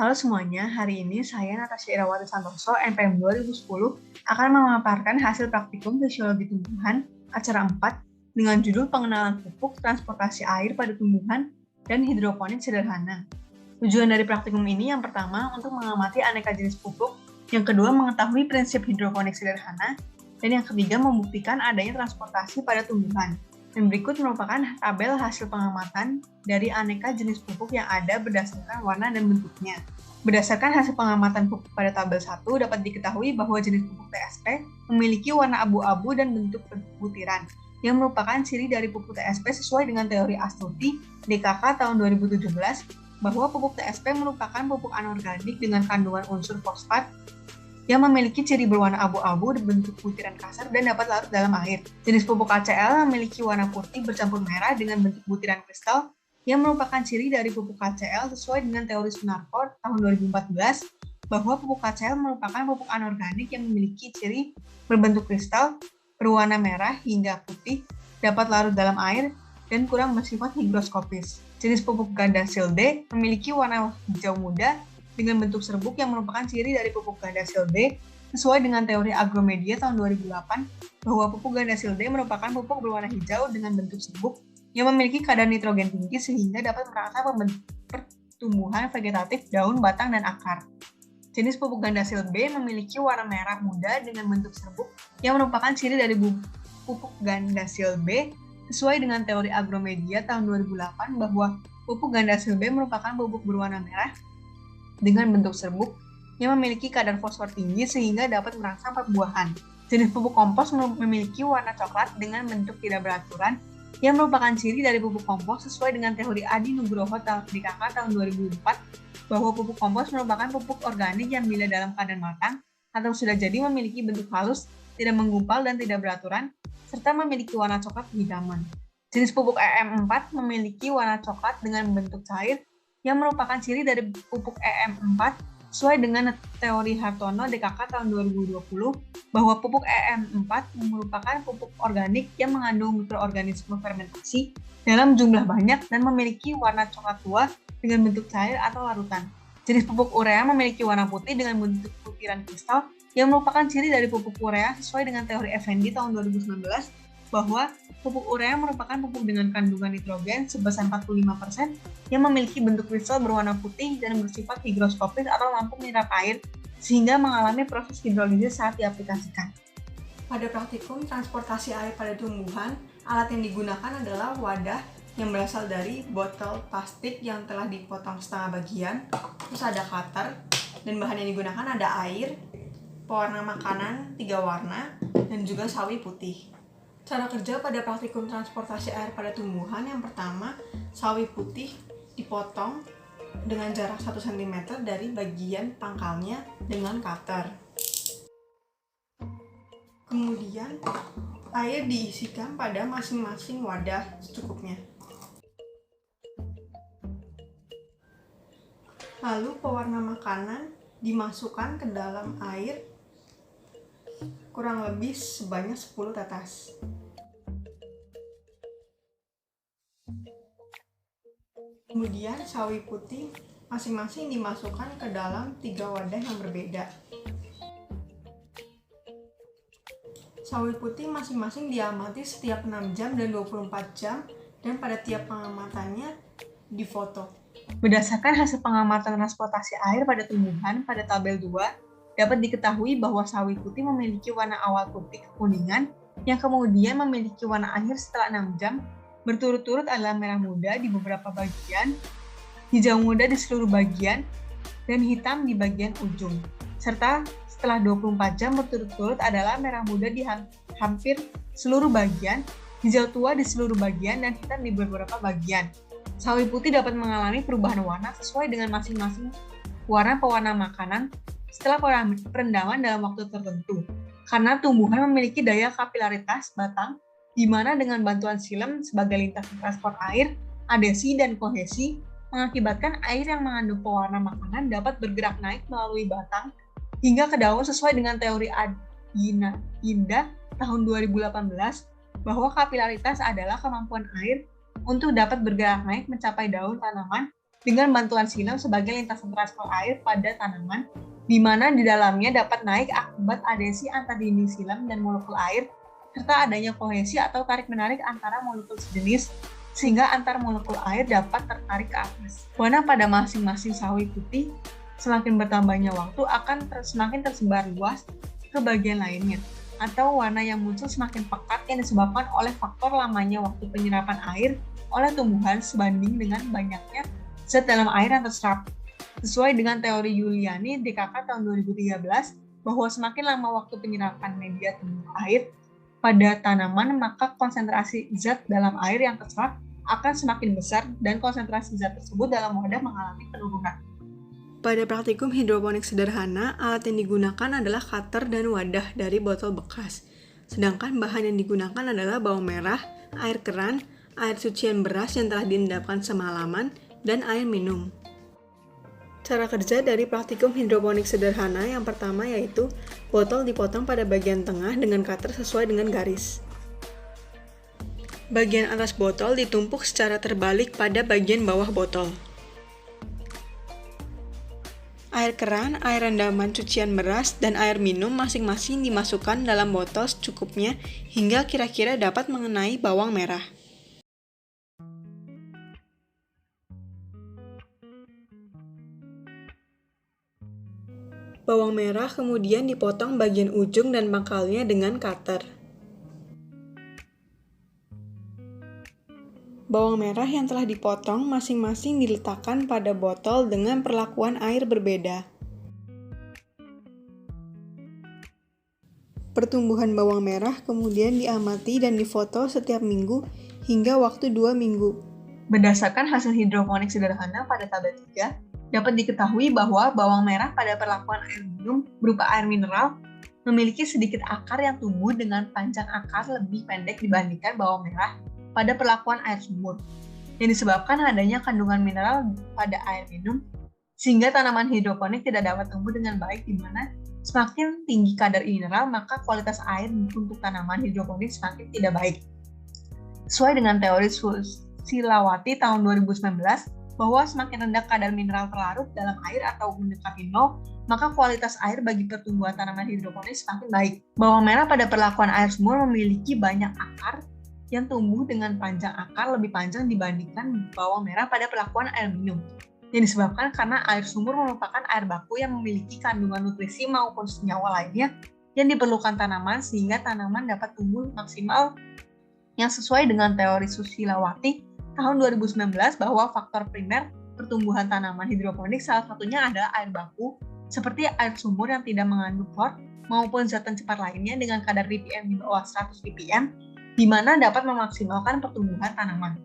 Halo semuanya, hari ini saya Natasha Irawati Santoso, NPM 2010, akan memaparkan hasil praktikum Fisiologi Tumbuhan, acara 4, dengan judul Pengenalan Pupuk, Transportasi Air pada Tumbuhan, dan Hidroponik Sederhana. Tujuan dari praktikum ini yang pertama untuk mengamati aneka jenis pupuk, yang kedua mengetahui prinsip hidroponik sederhana, dan yang ketiga membuktikan adanya transportasi pada tumbuhan. Dan berikut merupakan tabel hasil pengamatan dari aneka jenis pupuk yang ada berdasarkan warna dan bentuknya. Berdasarkan hasil pengamatan pupuk pada tabel 1, dapat diketahui bahwa jenis pupuk TSP memiliki warna abu-abu dan bentuk butiran, yang merupakan ciri dari pupuk TSP sesuai dengan teori Astuti DKK tahun 2017, bahwa pupuk TSP merupakan pupuk anorganik dengan kandungan unsur fosfat yang memiliki ciri berwarna abu-abu berbentuk butiran kasar dan dapat larut dalam air. Jenis pupuk KCl memiliki warna putih bercampur merah dengan bentuk butiran kristal yang merupakan ciri dari pupuk KCl sesuai dengan teori Sunarko tahun 2014, bahwa pupuk KCl merupakan pupuk anorganik yang memiliki ciri berbentuk kristal, berwarna merah hingga putih, dapat larut dalam air, dan kurang bersifat higroskopis. Jenis pupuk Gandasil D memiliki warna hijau muda dengan bentuk serbuk yang merupakan ciri dari pupuk Gandasil D sesuai dengan teori Agromedia tahun 2008, bahwa pupuk Gandasil D merupakan pupuk berwarna hijau dengan bentuk serbuk yang memiliki kadar nitrogen tinggi sehingga dapat merangsang pertumbuhan vegetatif daun, batang, dan akar. Jenis pupuk Gandasil B memiliki warna merah muda dengan bentuk serbuk yang merupakan ciri dari pupuk Gandasil B sesuai dengan teori Agromedia tahun 2008, bahwa pupuk Gandasil B merupakan pupuk berwarna merah dengan bentuk serbuk yang memiliki kadar fosfor tinggi sehingga dapat merangsang perbuahan. Jenis pupuk kompos memiliki warna coklat dengan bentuk tidak beraturan yang merupakan ciri dari pupuk kompos sesuai dengan teori Adi Nugroho DKK tahun 2004, bahwa pupuk kompos merupakan pupuk organik yang bila dalam keadaan matang atau sudah jadi memiliki bentuk halus, tidak menggumpal dan tidak beraturan, serta memiliki warna coklat kehitaman. Jenis pupuk EM4 memiliki warna coklat dengan bentuk cair yang merupakan ciri dari pupuk EM4 sesuai dengan teori Hartono DKK tahun 2020, bahwa pupuk EM4 merupakan pupuk organik yang mengandung mikroorganisme fermentasi dalam jumlah banyak dan memiliki warna coklat tua dengan bentuk cair atau larutan. Jenis pupuk urea memiliki warna putih dengan bentuk butiran kristal yang merupakan ciri dari pupuk urea sesuai dengan teori Effendi tahun 2019, bahwa pupuk urea merupakan pupuk dengan kandungan nitrogen sebesar 45% yang memiliki bentuk kristal berwarna putih dan bersifat higroskopis atau mampu menyerap air sehingga mengalami proses hidrolisis saat diaplikasikan. Pada praktikum transportasi air pada tumbuhan, alat yang digunakan adalah wadah yang berasal dari botol plastik yang telah dipotong setengah bagian, terus ada cutter, dan bahan yang digunakan ada air, pewarna makanan 3 warna, dan juga sawi putih. Cara kerja pada praktikum transportasi air pada tumbuhan, yang pertama, sawi putih dipotong dengan jarak 1 cm dari bagian pangkalnya dengan cutter. Kemudian, air diisikan pada masing-masing wadah secukupnya. Lalu pewarna makanan dimasukkan ke dalam air kurang lebih sebanyak 10 tetes. Kemudian sawi putih masing-masing dimasukkan ke dalam 3 wadah yang berbeda. Sawi putih masing-masing diamati setiap 6 jam dan 24 jam dan pada tiap pengamatannya difoto. Berdasarkan hasil pengamatan transportasi air pada tumbuhan pada tabel 2, dapat diketahui bahwa sawi putih memiliki warna awal putih kekuningan yang kemudian memiliki warna akhir setelah 6 jam, berturut-turut adalah merah muda di beberapa bagian, hijau muda di seluruh bagian, dan hitam di bagian ujung. Serta setelah 24 jam berturut-turut adalah merah muda di hampir seluruh bagian, hijau tua di seluruh bagian, dan hitam di beberapa bagian. Sawi putih dapat mengalami perubahan warna sesuai dengan masing-masing warna pewarna makanan setelah perendaman dalam waktu tertentu. Karena tumbuhan memiliki daya kapilaritas batang, di mana dengan bantuan silem sebagai lintasan transport air, adesi, dan kohesi, mengakibatkan air yang mengandung pewarna makanan dapat bergerak naik melalui batang hingga ke daun sesuai dengan teori Adina Indah tahun 2018, bahwa kapilaritas adalah kemampuan air untuk dapat bergerak naik mencapai daun tanaman dengan bantuan silam sebagai lintasan transfer air pada tanaman, di mana di dalamnya dapat naik akibat adhesi antar dinding silam dan molekul air, serta adanya kohesi atau tarik-menarik antara molekul sejenis, sehingga antar molekul air dapat tertarik ke atas. Warna pada masing-masing sawi putih semakin bertambahnya waktu akan semakin tersebar luas ke bagian lainnya, atau warna yang muncul semakin pekat yang disebabkan oleh faktor lamanya waktu penyerapan air oleh tumbuhan sebanding dengan banyaknya zat dalam air yang terserap. Sesuai dengan teori Yuliani DKK tahun 2013, bahwa semakin lama waktu penyerapan media tumbuh air pada tanaman, maka konsentrasi zat dalam air yang terserap akan semakin besar dan konsentrasi zat tersebut dalam wadah mengalami penurunan. Pada praktikum hidroponik sederhana, alat yang digunakan adalah cutter dan wadah dari botol bekas. Sedangkan bahan yang digunakan adalah bawang merah, air keran, air cucian beras yang telah diendapkan semalaman, dan air minum. Cara kerja dari praktikum hidroponik sederhana yang pertama yaitu botol dipotong pada bagian tengah dengan cutter sesuai dengan garis. Bagian atas botol ditumpuk secara terbalik pada bagian bawah botol. Air keran, air rendaman cucian beras, dan air minum masing-masing dimasukkan dalam botol secukupnya hingga kira-kira dapat mengenai bawang merah. Bawang merah kemudian dipotong bagian ujung dan pangkalnya dengan cutter. Bawang merah yang telah dipotong masing-masing diletakkan pada botol dengan perlakuan air berbeda. Pertumbuhan bawang merah kemudian diamati dan difoto setiap minggu hingga waktu 2 minggu. Berdasarkan hasil hidroponik sederhana pada tabel 3, dapat diketahui bahwa bawang merah pada perlakuan air minum berupa air mineral memiliki sedikit akar yang tumbuh dengan panjang akar lebih pendek dibandingkan bawang merah pada perlakuan air sumur, yang disebabkan adanya kandungan mineral pada air minum, sehingga tanaman hidroponik tidak dapat tumbuh dengan baik, di mana semakin tinggi kadar mineral maka kualitas air untuk tanaman hidroponik semakin tidak baik. Sesuai dengan teori Silawati tahun 2019, bahwa semakin rendah kadar mineral terlarut dalam air atau mendekati nol, maka kualitas air bagi pertumbuhan tanaman hidroponik semakin baik. Bawang merah pada perlakuan air sumur memiliki banyak akar yang tumbuh dengan panjang akar lebih panjang dibandingkan bawang merah pada perlakuan air minum, yang disebabkan karena air sumur merupakan air baku yang memiliki kandungan nutrisi maupun senyawa lainnya yang diperlukan tanaman sehingga tanaman dapat tumbuh maksimal, yang sesuai dengan teori Susilawati tahun 2019 bahwa faktor primer pertumbuhan tanaman hidroponik salah satunya adalah air baku seperti air sumur yang tidak mengandung klor maupun zat cepat lainnya dengan kadar ppm di bawah 100 ppm, di mana dapat memaksimalkan pertumbuhan tanaman.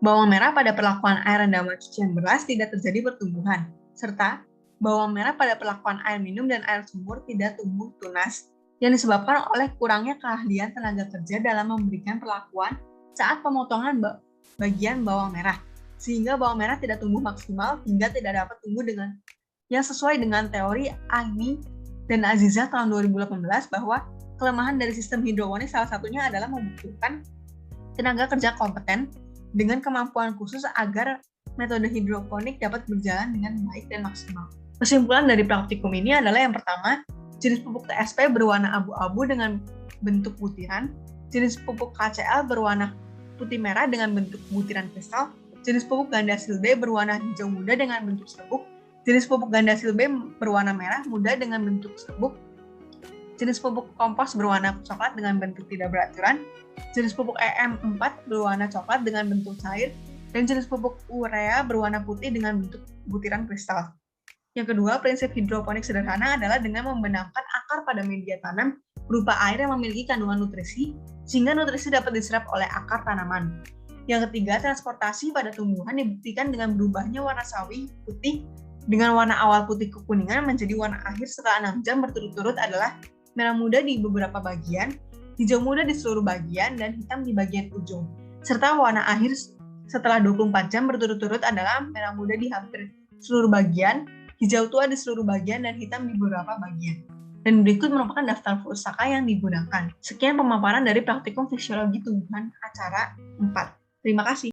Bawang merah pada perlakuan air rendaman cucian beras tidak terjadi pertumbuhan, serta bawang merah pada perlakuan air minum dan air sumur tidak tumbuh tunas, yang disebabkan oleh kurangnya keahlian tenaga kerja dalam memberikan perlakuan saat pemotongan bagian bawang merah, sehingga bawang merah tidak tumbuh maksimal hingga tidak dapat tumbuh dengan yang sesuai dengan teori Aini dan Aziza tahun 2018 bahwa kelemahan dari sistem hidroponik salah satunya adalah membutuhkan tenaga kerja kompeten dengan kemampuan khusus agar metode hidroponik dapat berjalan dengan baik dan maksimal. Kesimpulan dari praktikum ini adalah yang pertama, jenis pupuk TSP berwarna abu-abu dengan bentuk butiran, jenis pupuk KCl berwarna putih merah dengan bentuk butiran kristal, jenis pupuk gandasil B berwarna hijau muda dengan bentuk serbuk, jenis pupuk gandasil B berwarna merah muda dengan bentuk serbuk, jenis pupuk kompos berwarna coklat dengan bentuk tidak beraturan, jenis pupuk EM4 berwarna coklat dengan bentuk cair, dan jenis pupuk urea berwarna putih dengan bentuk butiran kristal. Yang kedua, prinsip hidroponik sederhana adalah dengan membenamkan akar pada media tanam berupa air yang memiliki kandungan nutrisi, sehingga nutrisi dapat diserap oleh akar tanaman. Yang ketiga, transportasi pada tumbuhan dibuktikan dengan berubahnya warna sawi putih dengan warna awal putih kekuningan menjadi warna akhir setelah 6 jam berturut-turut adalah merah muda di beberapa bagian, hijau muda di seluruh bagian, dan hitam di bagian ujung. Serta warna akhir setelah 24 jam berturut-turut adalah merah muda di hampir seluruh bagian, hijau tua di seluruh bagian, dan hitam di beberapa bagian. Dan berikut merupakan daftar pusaka yang digunakan. Sekian pemaparan dari praktikum fisiologi tumbuhan acara 4. Terima kasih.